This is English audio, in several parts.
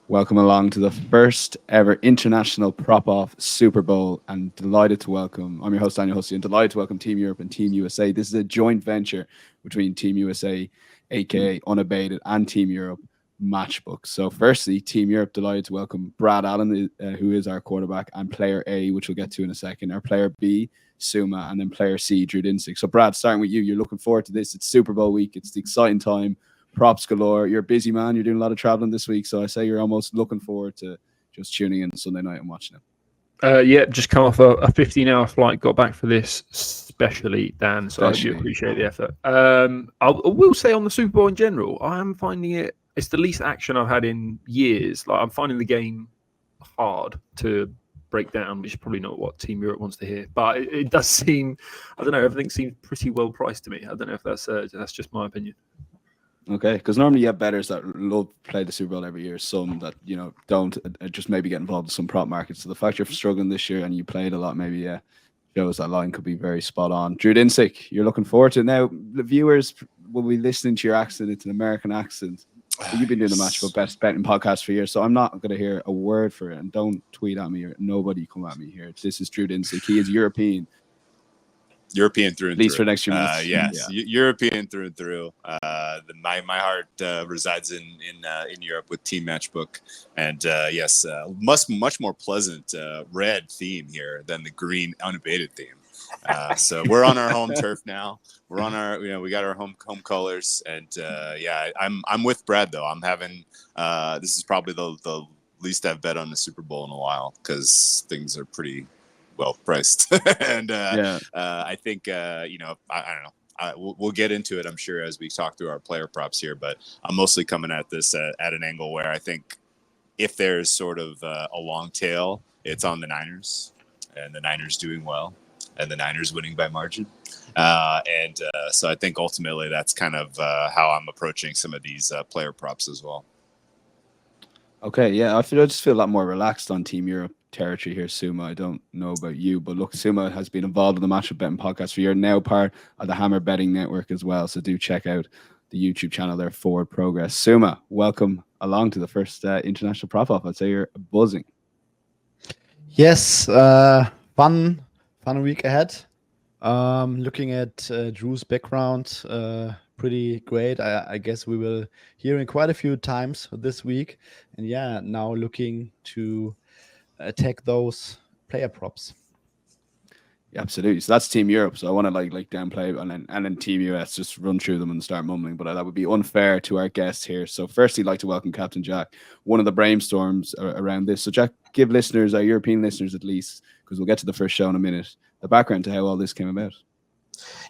Welcome along to the first ever international prop-off Super Bowl, and delighted to welcome, I'm your host Daniel Hussey, and delighted to welcome Team Europe and Team USA. This is a joint venture between Team USA, aka Unabated, and Team Europe Matchbook. So firstly, Team Europe, delighted to welcome Brad Allen, who is our quarterback, and player A, which we'll get to in a second, our player B, Suuma, and then player C, Drew Dinsick. So Brad, starting with you, you're looking forward to this. It's Super Bowl week. It's the exciting time. Props galore. You're a busy man. You're doing a lot of traveling this week, so I say you're almost looking forward to just tuning in Sunday night and watching it. Yeah, just come off a 15-hour flight, got back for this especially, Dan, so I do appreciate the effort. I will say on the Super Bowl in general, I am finding it's the least action I've had in years. Like, I'm finding the game hard to break down, which is probably not what Team Europe wants to hear, but it does seem, I don't know, everything seems pretty well priced to me. I don't know if that's just my opinion. Okay, because normally you have bettors that love play the Super Bowl every year, some that, you know, don't, just maybe get involved in some prop markets. So the fact you're struggling this year and you played a lot, maybe shows that line could be very spot on. Drew Dinsick, you're looking forward to it. Now, the viewers will be listening to your accent. It's an American accent. You've been doing the Matchbook Best Betting Podcast for years, so I'm not going to hear a word for it. And don't tweet at me or nobody come at me here. This is Drew Dinsick. He is European through and at least through. For next few minutes. Yes, yeah. European through and through. My heart resides in Europe with Team Matchbook, and yes, much more pleasant red theme here than the green Unabated theme. So we're on our home turf now. We're on our, we got our home colors, and yeah, I'm with Brad though. I'm having this is probably the least I've bet on the Super Bowl in a while because things are pretty well priced, and I think I don't know. We'll get into it, I'm sure, as we talk through our player props here. But I'm mostly coming at this at an angle where I think if there's sort of a long tail, it's on the Niners, and the Niners doing well, and the Niners winning by margin. So I think ultimately that's kind of how I'm approaching some of these player props as well. Okay, yeah, I just feel a lot more relaxed on Team Europe territory here, Suuma. I don't know about you, but look, Suuma has been involved in the Matchbook Betting Podcast for a year, now part of the Hammer Betting Network as well. So do check out the YouTube channel there, Forward Progress. Suuma, welcome along to the first international prop off. I'd say you're buzzing. Yes, fun week ahead. Looking at Drew's background, pretty great. I guess we will hear him quite a few times this week. And yeah, now looking to attack those player props. Yeah, absolutely. So that's Team Europe. So I want to like downplay and then Team US, just run through them and start mumbling. But that would be unfair to our guests here. So firstly, I'd like to welcome Captain Jack, one of the brainstorms around this. So Jack, give listeners, our European listeners at least, because we'll get to the first show in a minute, the background to how all this came about.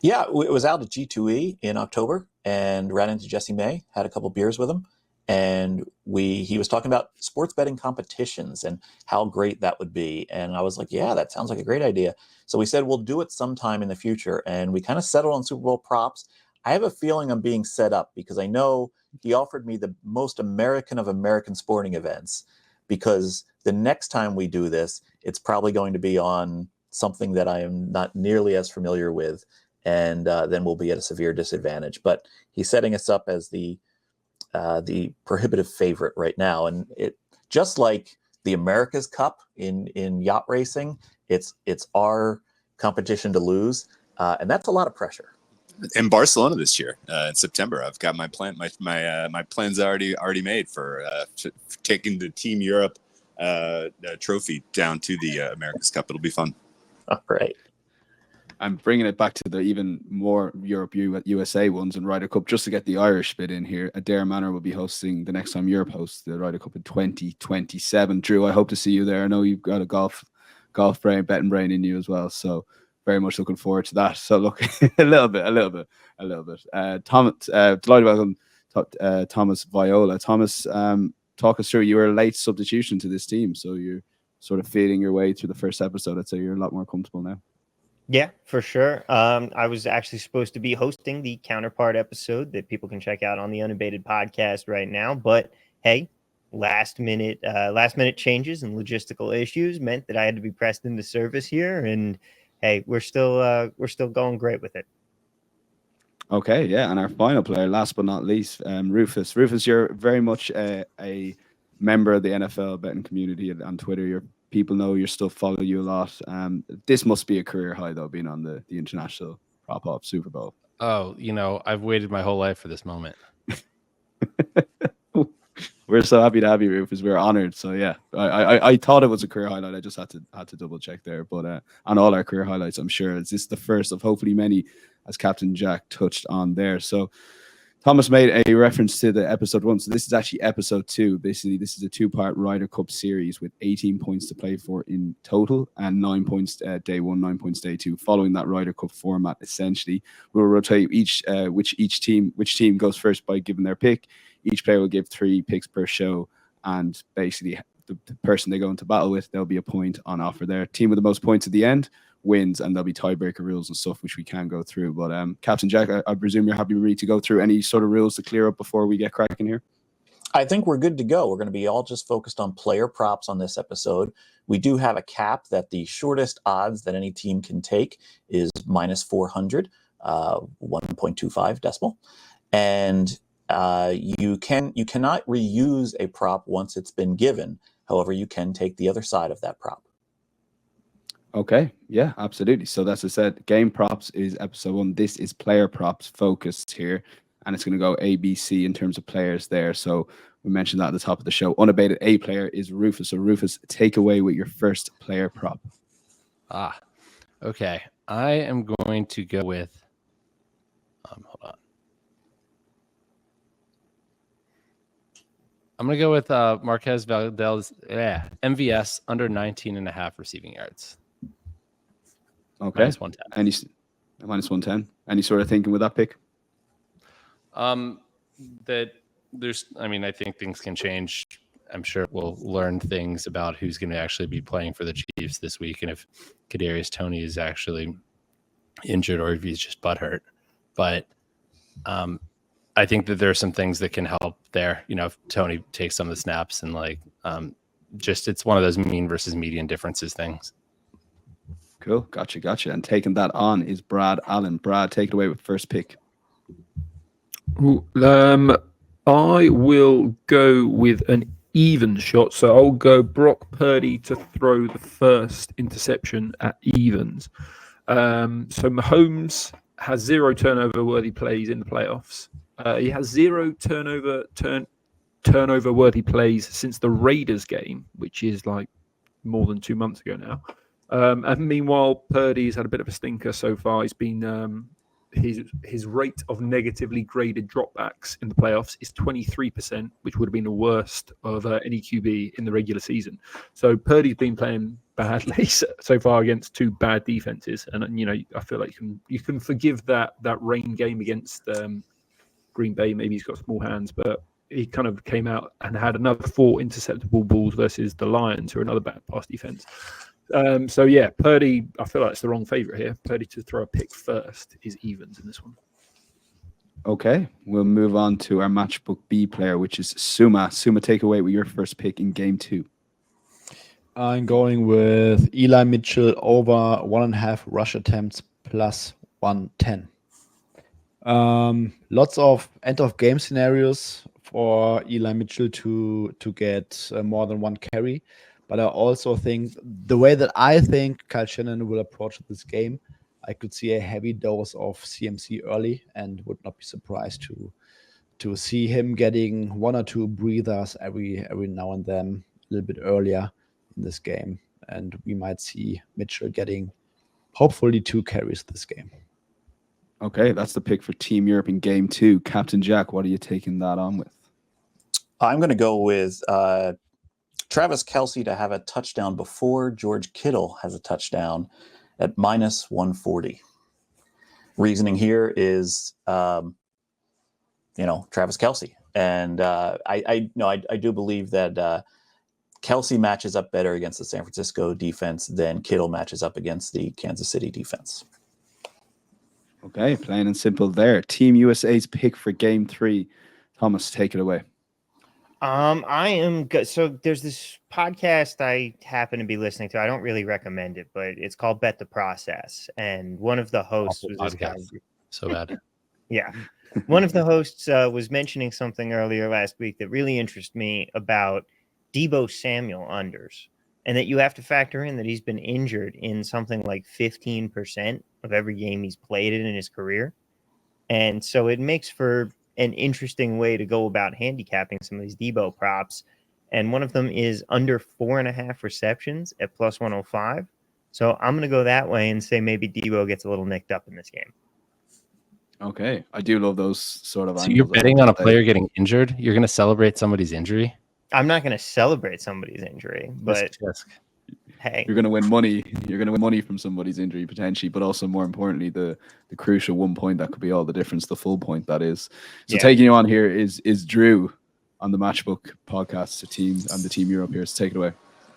Yeah, it was out at G2E in October and ran into Jesse May, had a couple beers with him. And he was talking about sports betting competitions and how great that would be. And I was like, yeah, that sounds like a great idea. So we said, we'll do it sometime in the future. And we kind of settled on Super Bowl props. I have a feeling I'm being set up because I know he offered me the most American of American sporting events, because the next time we do this, it's probably going to be on something that I am not nearly as familiar with. And then we'll be at a severe disadvantage. But he's setting us up as the prohibitive favorite right now, and it just like the America's Cup in yacht racing, it's our competition to lose, and that's a lot of pressure. In Barcelona this year, in September, I've got my plan. My plans already made for taking the Team Europe trophy down to the America's Cup. It'll be fun. All right. I'm bringing it back to the even more Europe USA ones and Ryder Cup just to get the Irish bit in here. Adair Manor will be hosting the next time Europe hosts the Ryder Cup in 2027. Drew, I hope to see you there. I know you've got a golf brain, betting brain in you as well. So very much looking forward to that. So look, a little bit. Thomas, delighted to welcome Thomas Viola. Thomas, talk us through. You were a late substitution to this team, so you're sort of feeding your way through the first episode. I'd say you're a lot more comfortable now. Yeah, for sure. I was actually supposed to be hosting the counterpart episode that people can check out on the Unabated podcast right now. But hey, last minute changes and logistical issues meant that I had to be pressed into service here. And hey, we're still going great with it. Okay, yeah, and our final player, last but not least, Rufus. Rufus, you're very much a member of the NFL betting community on Twitter. People know your stuff, follow you a lot. This must be a career high, though, being on the international prop-off Super Bowl. Oh, I've waited my whole life for this moment. We're so happy to have you, Rufus. We're honored. So yeah, I thought it was a career highlight. I just had to double check there. But on all our career highlights, I'm sure this is the first of hopefully many, as Captain Jack touched on there. So Thomas made a reference to the episode 1. So this is actually episode 2. Basically, this is a 2-part Ryder Cup series with 18 points to play for in total and 9 points day 1, 9 points day 2. Following that Ryder Cup format, essentially, we'll rotate which team goes first by giving their pick. Each player will give 3 picks per show, and basically the person they go into battle with, there'll be a point on offer there. Team with the most points at the end wins, and there'll be tiebreaker rules and stuff which we can go through. But Captain Jack, I presume you're happy with me to go through any sort of rules to clear up before we get cracking here? I think we're good to go. We're going to be all just focused on player props on this episode. We do have a cap that the shortest odds that any team can take is minus 400, 1.25 decimal. And you cannot reuse a prop once it's been given. However, you can take the other side of that prop. Okay, yeah, absolutely. So that's I said, game props is episode 1. This is player props focused here, and it's going to go A, B, C in terms of players there. So we mentioned that at the top of the show. Unabated A player is Rufus. So Rufus, take away with your first player prop. Okay. I am going to go with. Hold on. I'm going to go with Marquez Valdez, MVS under 19.5 receiving yards. Okay. Minus 110. Minus 110. Any sort of thinking with that pick? That there's, I think things can change. I'm sure we'll learn things about who's going to actually be playing for the Chiefs this week, and if Kadarius Toney is actually injured or if he's just butthurt. But I think that there are some things that can help there. If Toney takes some of the snaps and it's one of those mean versus median differences things. Cool. Gotcha. And taking that on is Brad Allen. Brad, take it away with first pick. I will go with an even shot. So I'll go Brock Purdy to throw the first interception at evens. So Mahomes has 0 turnover-worthy plays in the playoffs. He has 0 turnover-worthy plays since the Raiders game, which is more than 2 months ago now. And meanwhile, Purdy's had a bit of a stinker so far. He's been his rate of negatively graded dropbacks in the playoffs is 23%, which would have been the worst of any QB in the regular season. So Purdy's been playing badly so far against 2 bad defenses, and I feel like you can forgive that rain game against Green Bay. Maybe he's got small hands, but he kind of came out and had another 4 interceptable balls versus the Lions, who are another bad pass defense. Purdy, I feel like it's the wrong favorite here. Purdy to throw a pick first is evens in this one. Okay, we'll move on to our Matchbook B player, which is Suuma. Suuma, take away with your first pick in game 2. I'm going with Eli Mitchell over 1.5 rush attempts plus 110. Lots of end of game scenarios for Eli Mitchell to get more than 1 carry. But I also think the way that I think Kyle Shanahan will approach this game, I could see a heavy dose of CMC early and would not be surprised to see him getting 1 or 2 breathers every now and then a little bit earlier in this game. And we might see Mitchell getting hopefully 2 carries this game. Okay, that's the pick for Team Europe in game 2. Captain Jack, what are you taking that on with? I'm going to go with Travis Kelce to have a touchdown before George Kittle has a touchdown at minus 140. Reasoning here is, Travis Kelce. And I do believe that Kelce matches up better against the San Francisco defense than Kittle matches up against the Kansas City defense. Okay, plain and simple there. Team USA's pick for game 3. Thomas, take it away. I am good. So there's this podcast I happen to be listening to. I don't really recommend it, but it's called Bet the Process. And one of the hosts was this guy. So bad. Yeah. One of the hosts was mentioning something earlier last week that really interested me about Deebo Samuel unders, and that you have to factor in that he's been injured in something like 15% of every game he's played in his career. And so it makes for an interesting way to go about handicapping some of these Deebo props. And one of them is under 4.5 receptions at plus 105. So I'm going to go that way and say maybe Deebo gets a little nicked up in this game. Okay. I do love those sort of So you're angles. betting on a player getting injured? You're going to celebrate somebody's injury? I'm not going to celebrate somebody's injury, but hey, you're going to win money. You're going to win money from somebody's injury potentially, but also more importantly, the crucial 1 point that could be all the difference, the full point that is. So taking you on here is Drew on the Matchbook Podcast, the Team Europe here. So take it away.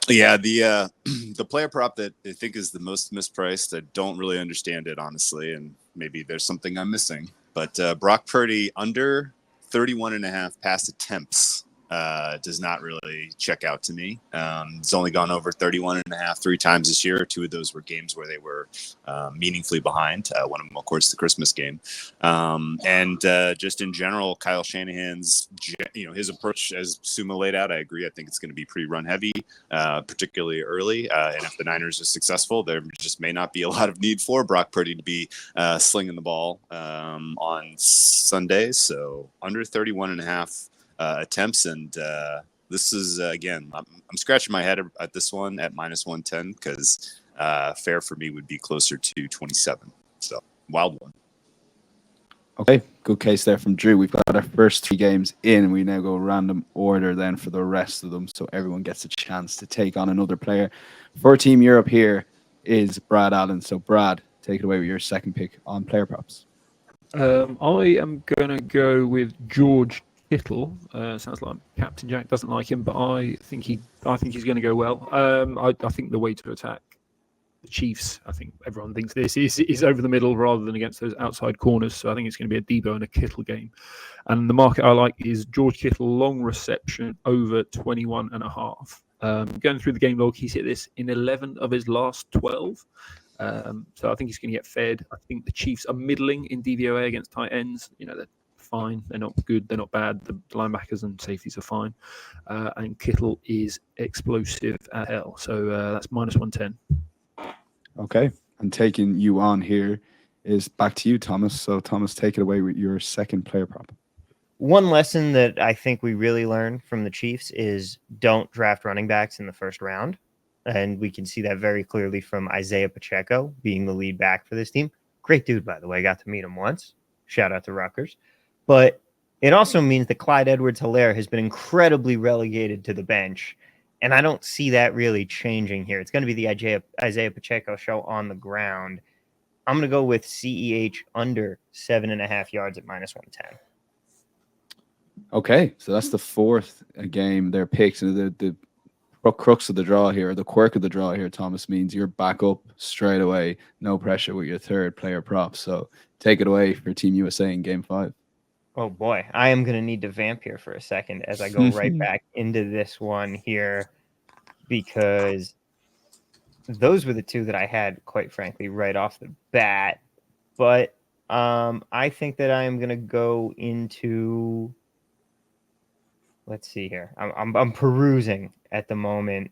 Yeah, the player prop that I think is the most mispriced. I don't really understand it, honestly, and maybe there's something I'm missing. But Brock Purdy under 31.5 pass attempts does not really check out to me. It's only gone over 31.5 3 times this year. 2 of those were games where they were meaningfully behind. One of them, of course, the Christmas game. And just in general, Kyle Shanahan's, his approach, as Suuma laid out, I agree. I think it's going to be pretty run heavy, particularly early. And if the Niners are successful, there just may not be a lot of need for Brock Purdy to be slinging the ball on Sunday. So under 31.5 attempts, and this is again, I'm scratching my head at this one at minus 110 because fair for me would be closer to 27. So wild one. Okay, good case there from Drew. We've got our first 3 games in, and we now go random order then for the rest of them, so everyone gets a chance to take on another player. For Team Europe here is Brad Allen. So Brad, take it away with your second pick on player props. I am going to go with George Kittle. Sounds like Captain Jack doesn't like him, but I think he's going to go well. I think the way to attack the Chiefs, I think everyone thinks this is over the middle rather than against those outside corners. So I think it's going to be a Deebo and a Kittle game. And the market I like is George Kittle long reception over 21.5. Going through the game log, he's hit this in 11 of his last 12. So I think he's going to get fed. I think the Chiefs are middling in DVOA against tight ends. They're fine. They're not good. They're not bad. The linebackers and safeties are fine. And Kittle is explosive as hell. So that's minus 110. Okay. And taking you on here is back to you, Thomas. So Thomas, take it away with your second player prop. One lesson that I think we really learned from the Chiefs is don't draft running backs in the first round. And we can see that very clearly from Isaiah Pacheco being the lead back for this team. Great dude, by the way. Got to meet him once. Shout out to Rutgers. But it also means that Clyde Edwards-Helaire has been incredibly relegated to the bench. And I don't see that really changing here. It's going to be the Isaiah Pacheco show on the ground. I'm going to go with CEH under 7.5 yards at minus 110. Okay, so that's the fourth game they're picked. And the crux of the draw here, the quirk of the draw here, Thomas, means you're back up straight away. No pressure with your third player prop. So take it away for Team USA in Game 5. Oh boy, I am going to need to vamp here for a second as I go right back into this one here, because those were the 2 that I had, quite frankly, right off the bat. But I think that I am going to go into, let's see here. I'm perusing at the moment.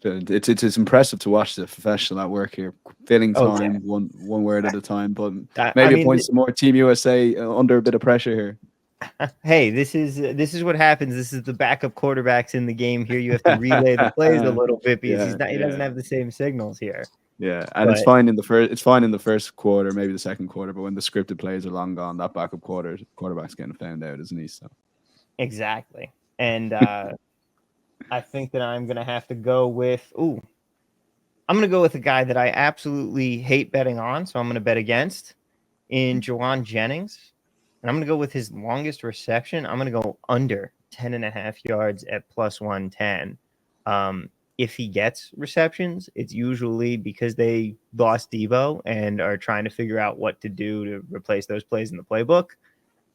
It's impressive to watch the professional at work here, filling time one word at a time. But maybe it points to more Team USA under a bit of pressure here. Hey, this is what happens. This is the backup quarterbacks in the game here. You have to relay the plays a little bit because he doesn't have the same signals here. Yeah, and it's fine in the first quarter, maybe the second quarter, but when the scripted plays are long gone, that backup quarterback's getting found out, isn't he? So exactly, and I think that I'm gonna have to go with I'm gonna go with a guy that I absolutely hate betting on, so I'm gonna bet against in Juwan Jennings. And I'm going to go with his longest reception. I'm going to go under 10.5 yards at plus 110. If he gets receptions, it's usually because they lost Deebo and are trying to figure out what to do to replace those plays in the playbook.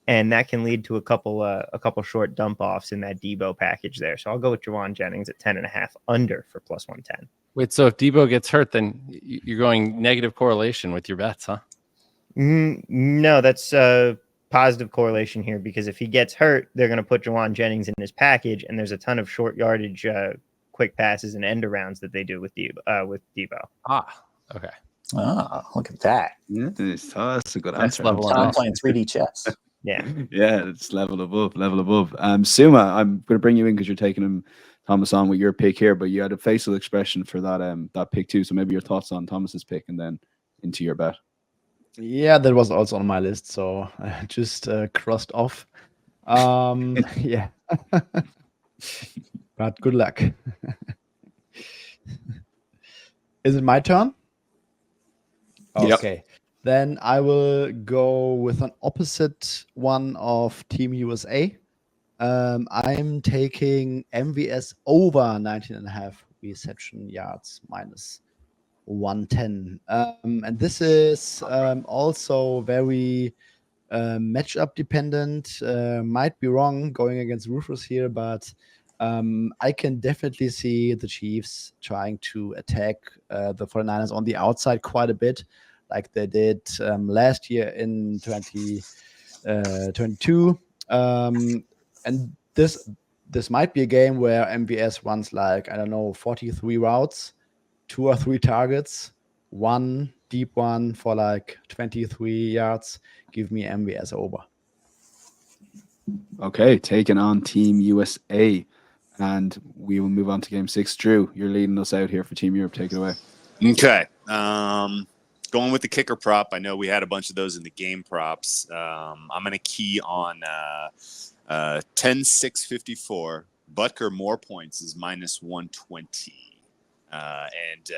And that can lead to a couple short dump offs in that Deebo package there. So I'll go with Juwan Jennings at 10.5 under for plus 110. Wait, so if Deebo gets hurt, then you're going negative correlation with your bets, huh? No, that's positive correlation here, because if he gets hurt, they're going to put Jawan Jennings in his package, and there's a ton of short yardage quick passes and end arounds that they do with Debo. Okay. Ah, look at that. Yeah, that's a good Next answer. level Tom up. playing 3D chess. Yeah. Yeah, it's level above. Suuma, I'm going to bring you in because you're taking him, Thomas, on with your pick here, but you had a facial expression for that pick too. So maybe your thoughts on Thomas's pick and then into your bet. Yeah, that was also on my list, so I just crossed off. Yeah, but good luck. Is it my turn? Yep. Okay, then I will go with an opposite one of Team USA. I'm taking MVS over 19.5 reception yards minus 110. And this is also very matchup dependent. Might be wrong going against Rufus here, but I can definitely see the Chiefs trying to attack the 49ers on the outside quite a bit, like they did last year in 2022. And this might be a game where MVS runs like, I don't know, 43 routes, 2 or 3 targets, one deep one for like 23 yards. Give me MVS over. Okay, taking on Team USA. And we will move on to game 6. Drew, you're leading us out here for Team Europe. Take it away. Okay. Going with the kicker prop. I know we had a bunch of those in the game props. I'm going to key on 10-6-54. Butker more points is minus 120. And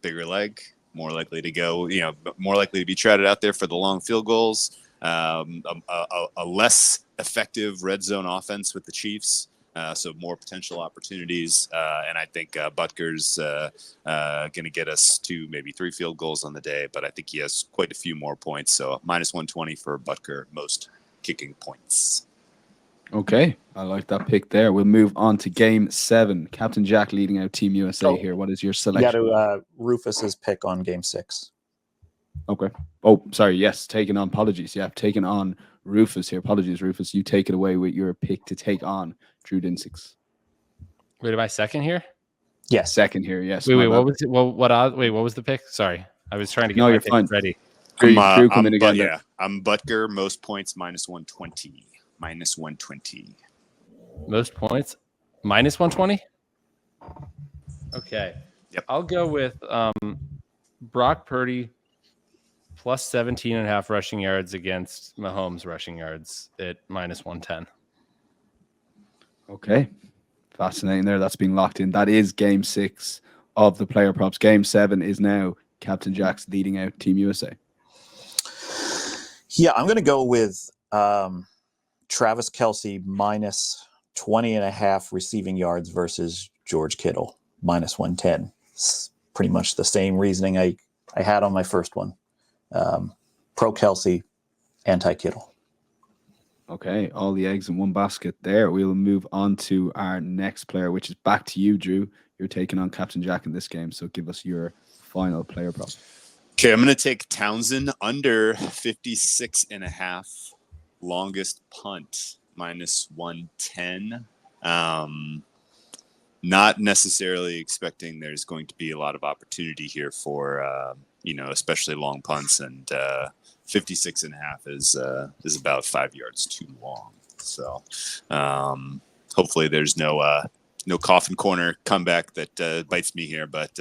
bigger leg, more likely to go, more likely to be trotted out there for the long field goals. A less effective red zone offense with the Chiefs. So more potential opportunities. And I think Butker's going to get us 2, maybe 3 field goals on the day, but I think he has quite a few more points. So minus 120 for Butker, most kicking points. Okay, I like that pick there. We'll move on to game 7. Captain Jack leading out Team USA here. What is your selection? You got to Rufus's pick on game 6. Okay. Oh, sorry. Yes, taking on. Apologies. Yeah, taking on Rufus here. Apologies, Rufus. You take it away with your pick to take on Drew Dinsick. Wait, am I second here? Yes. Second here. Yes. Wait, what was it? What was the pick? Sorry, I was trying to get my you're pick fine. ready. Drew come in again. Yeah, I'm Butker, most points, minus 120. Minus 120. Most points, minus 120. Okay. Yep. I'll go with Brock Purdy plus 17.5 rushing yards against Mahomes rushing yards at minus 110. Okay. Fascinating there. That's been locked in. That is game 6 of the player props. Game 7 is now Captain Jack's leading out Team USA. Yeah, I'm going to go with Travis Kelce minus 20.5 receiving yards versus George Kittle minus 110. It's pretty much the same reasoning I had on my first one. Pro Kelce, anti Kittle. Okay, all the eggs in one basket there. We'll move on to our next player, which is back to you, Drew. You're taking on Captain Jack in this game, so give us your final player prop. Okay, I'm going to take Townsend under 56.5. Longest punt, minus 110. Not necessarily expecting there's going to be a lot of opportunity here for, especially long punts, and 56.5 is about 5 yards too long. So hopefully there's no coffin corner comeback that bites me here, but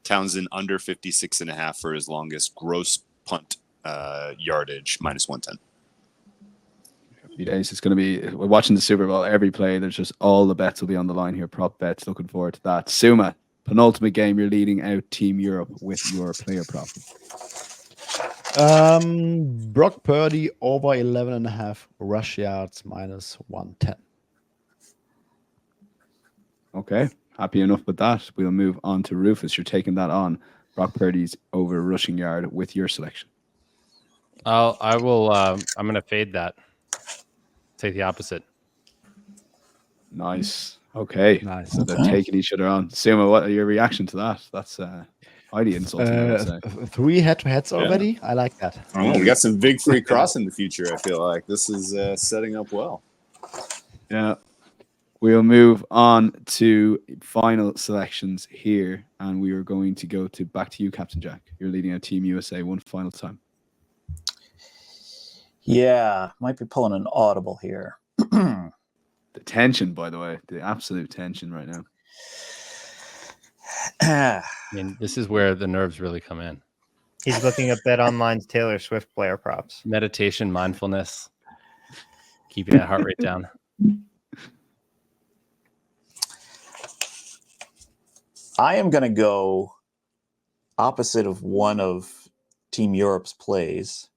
Townsend under 56.5 for his longest gross punt yardage, minus 110. Days. It's going to be, we're watching the Super Bowl every play. There's just all the bets will be on the line here. Prop bets. Looking forward to that. Suuma, penultimate game. You're leading out Team Europe with your player prop. Brock Purdy over 11.5 rush yards minus 110. Okay, happy enough with that. We'll move on to Rufus. You're taking that on. Brock Purdy's over rushing yard with your selection. I will. I'm going to fade that. Take the opposite. Nice. Okay. Nice. So they're taking each other on. Suuma, what are your reaction to that? That's Highly insulting, I would say. 3 head-to-heads already. I like that. Oh, we got some big free cross in the future. I feel like this is setting up well. Yeah. We'll move on to final selections here, and we are going to go back to you, Captain Jack. You're leading our Team USA one final time. Yeah, might be pulling an audible here. The tension, by the way, the absolute tension right now. I mean, this is where the nerves really come in. He's looking at BetOnline's Taylor Swift player props. Meditation, mindfulness, keeping that heart rate down. I am going to go opposite of one of Team Europe's plays.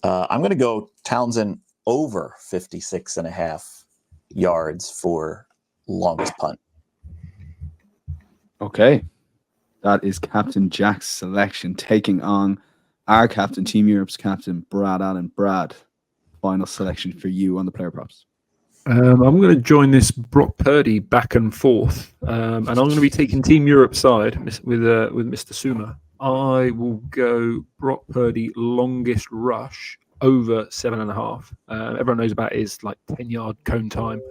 I'm going to go Townsend over 56.5 yards for longest punt. Okay. That is Captain Jack's selection, taking on our captain, Team Europe's captain, Brad Allen. Brad, final selection for you on the player props. I'm going to join this Brock Purdy back and forth, and I'm going to be taking Team Europe side with Mr. Suuma. I will go Brock Purdy longest rush over 7.5. Everyone knows about his 10-yard cone time.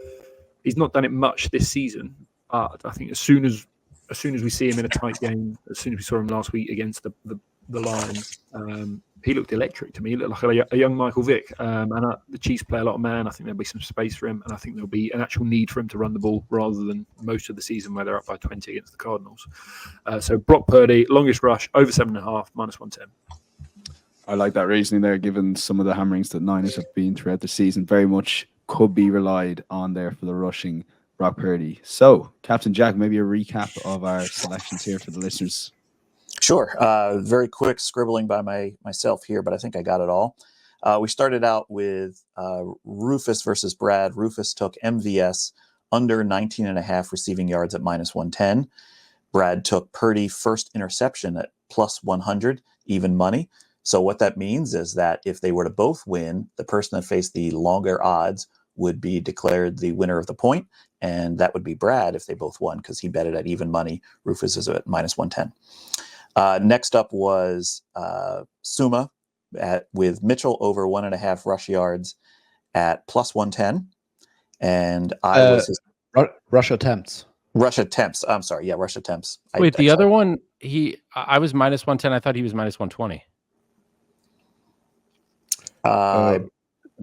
He's not done it much this season, but I think as soon as we see him in a tight game, as soon as we saw him last week against the Lions, he looked electric to me. He looked like a young Michael Vick. And the Chiefs play a lot of man. I think there'll be some space for him, and I think there'll be an actual need for him to run the ball rather than most of the season where they're up by 20 against the Cardinals. So Brock Purdy, longest rush, over 7.5, -110. I like that reasoning there, given some of the hammerings that Niners have been throughout the season. Very much could be relied on there for the rushing Brock Purdy. So, Captain Jack, maybe a recap of our selections here for the listeners. Sure. Very quick scribbling by myself here, but I think I got it all. We started out with Rufus versus Brad. Rufus took MVS under 19.5 receiving yards at -110. Brad took Purdy first interception at +100, even money. So what that means is that if they were to both win, the person that faced the longer odds would be declared the winner of the point, and that would be Brad if they both won because he bet it at even money. Rufus is at -110. Next up was Suuma with Mitchell over 1.5 rush yards at +110, and I was his rush attempts. Rush attempts. I'm sorry, yeah, rush attempts. Wait, the other one, I was -110. I thought he was -120.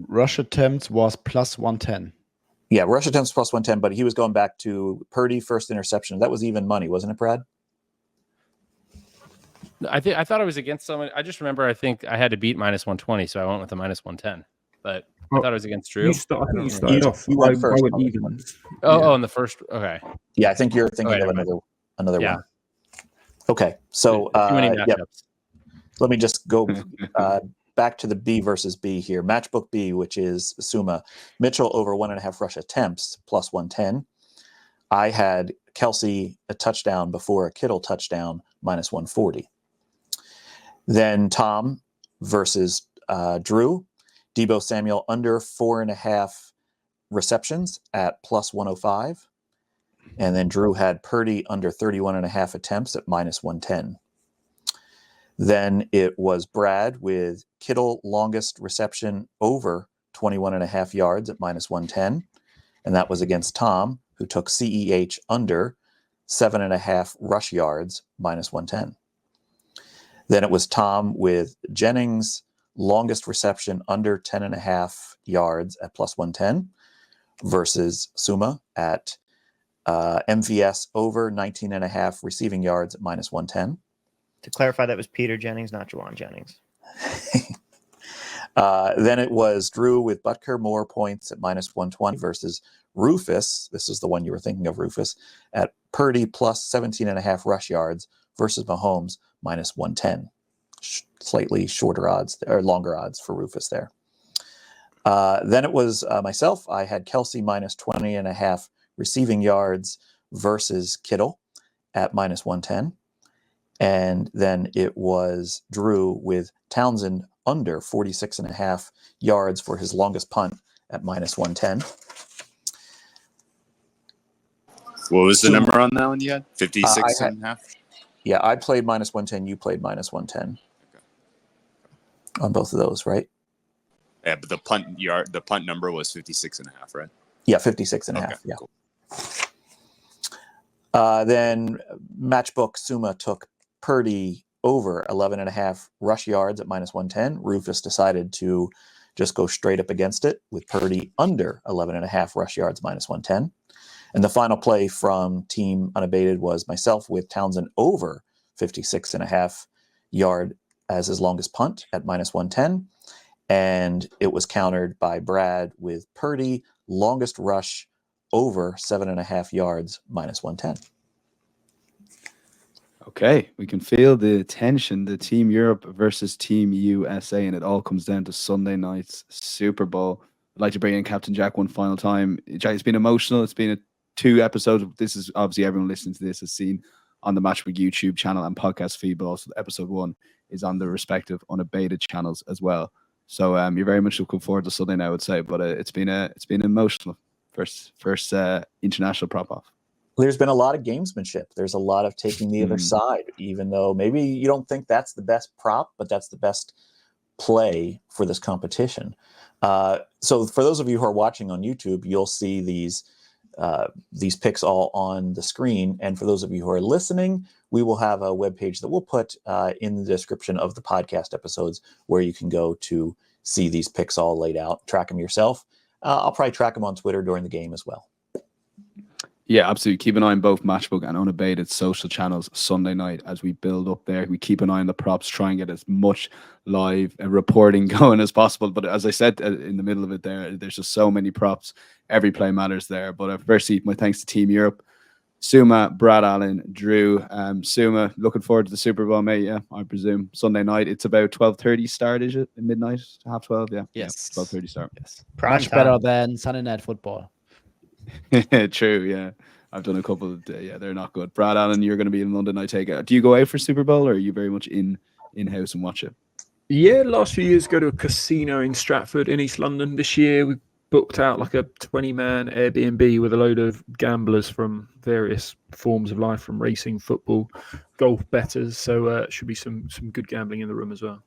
Rush attempts was +110. Yeah, rush attempts +110, but he was going back to Purdy first interception. That was even money, wasn't it, Brad? I thought I was against someone. I just remember I think I had to beat -120, so I went with the -110. But I thought it was against Drew. You started off. You went first. Oh, in the first. Okay. Yeah, I think you're thinking of another one. Okay, so let me just go back to the B versus B here. Matchbook B, which is Suuma. Mitchell over 1.5 rush attempts +110. I had Kelsey a touchdown before a Kittle touchdown -140. Then Tom versus Drew. Deebo Samuel under 4.5 receptions at +105. And then Drew had Purdy under 31.5 attempts at -110. Then it was Brad with Kittle longest reception over 21.5 yards at -110. And that was against Tom, who took CEH under 7.5 rush yards -110. Then it was Tom with Jennings longest reception under 10.5 yards at +110 versus Suuma at MVS over 19.5 receiving yards at -110. To clarify, that was Peter Jennings, not Juwan Jennings. Then it was Drew with Butker more points at -120 versus Rufus. This is the one you were thinking of, Rufus, at Purdy plus 17.5 rush yards versus Mahomes -110. Slightly shorter odds or longer odds for Rufus there. Then it was myself. I had Kelsey -20.5 receiving yards versus Kittle at -110. And then it was Drew with Townsend under 46.5 yards for his longest punt at -110. What was the number on that one you had? 56.5? Yeah, I played -110. You played -110 on both of those, right? Yeah, but the punt number was 56.5, right? Yeah, 56.5. Yeah. Cool. Then Matchbook Suuma took Purdy over 11.5 rush yards at -110. Rufus decided to just go straight up against it with Purdy under 11.5 rush yards -110. And the final play from Team Unabated was myself with Townsend over 56.5 yard as his longest punt at -110. And it was countered by Brad with Purdy longest rush over 7.5 yards -110. Okay, we can feel the tension, the Team Europe versus Team USA, and it all comes down to Sunday night's Super Bowl. I'd like to bring in Captain Jack one final time. Jack, it's been emotional. It's been 2 episodes. This is obviously everyone listening to this has seen on the Matchbook YouTube channel and podcast feed, but also episode 1 is on the respective Unabated channels as well. So you're very much looking forward to Sunday now, I would say, but it's been emotional first international prop off. There's been a lot of gamesmanship. There's a lot of taking the other side, even though maybe you don't think that's the best prop, but that's the best play for this competition. So for those of you who are watching on YouTube, you'll see these picks all on the screen. And for those of you who are listening, we will have a webpage that we'll put in the description of the podcast episodes where you can go to see these picks all laid out, track them yourself. I'll probably track them on Twitter during the game as well. Yeah, absolutely. Keep an eye on both Matchbook and Unabated social channels Sunday night as we build up there. We keep an eye on the props, try and get as much live reporting going as possible. But as I said in the middle of it there's just so many props. Every play matters there. But firstly, my thanks to Team Europe, Suuma, Brad Allen, Drew. Suuma, looking forward to the Super Bowl, mate. Yeah, I presume. Sunday night. It's about 12:30 start, is it? Midnight? 12:30? Yeah. Yes. Yeah, 12:30 start. Yes. Prime Much time. better than Sunday Night Football. True, yeah. I've done a couple of they're not good. Brad Allen, you're going to be in London, I take it. Do you go out for Super Bowl, or are you very much in-house and watch it? Yeah, last few years go to a casino in Stratford in East London. This year we booked out like a 20-man Airbnb with a load of gamblers from various forms of life, from racing, football, golf bettors. So should be some good gambling in the room as well.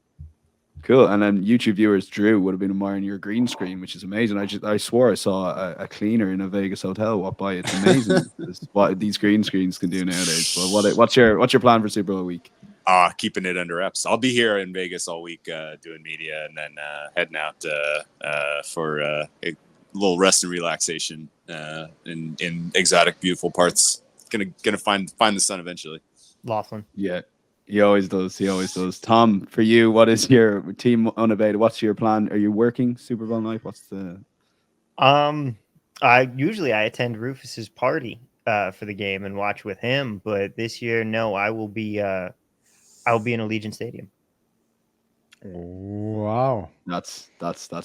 Cool. And then YouTube viewers, Drew, would have been admiring your green screen, which is amazing. I swore I saw a cleaner in a Vegas hotel walk by. It's amazing what these green screens can do nowadays. Well, what's your plan for Super Bowl week? Keeping it under wraps. I'll be here in Vegas all week doing media, and then heading out for a little rest and relaxation in exotic, beautiful parts. Gonna find the sun eventually. Laughlin. Yeah. He always does. Tom, for you, what is your Team Unabated? What's your plan? Are you working Super Bowl night? What's the? I usually attend Rufus's party for the game and watch with him, but this year, no, I will be in Allegiant Stadium. Wow. That's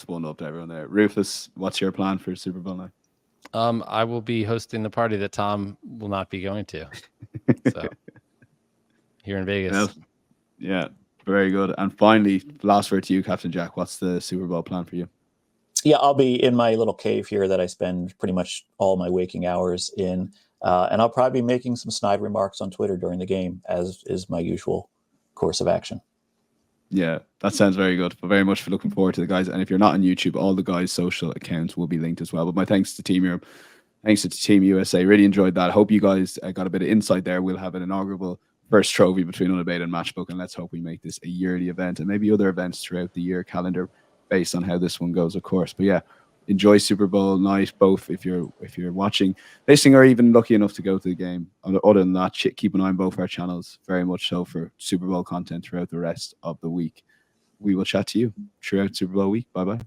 one up to everyone there. Rufus, what's your plan for Super Bowl night? I will be hosting the party that Tom will not be going to. So. Here in Vegas. Yeah, very good. And finally, last word to you, Captain Jack. What's the Super Bowl plan for you? Yeah, I'll be in my little cave here that I spend pretty much all my waking hours in. And I'll probably be making some snide remarks on Twitter during the game, as is my usual course of action. Yeah, that sounds very good. But very much for looking forward to the guys. And if you're not on YouTube, all the guys' social accounts will be linked as well. But my thanks to Team Europe. Thanks to Team USA. Really enjoyed that. Hope you guys got a bit of insight there. We'll have an inaugural first trophy between Unabated and Matchbook, and let's hope we make this a yearly event and maybe other events throughout the year calendar based on how this one goes, of course. But yeah, enjoy Super Bowl night, both if you're watching, listening, or even lucky enough to go to the game. Other than that, keep an eye on both our channels, very much so, for Super Bowl content throughout the rest of the week. We will chat to you throughout Super Bowl week. Bye-bye.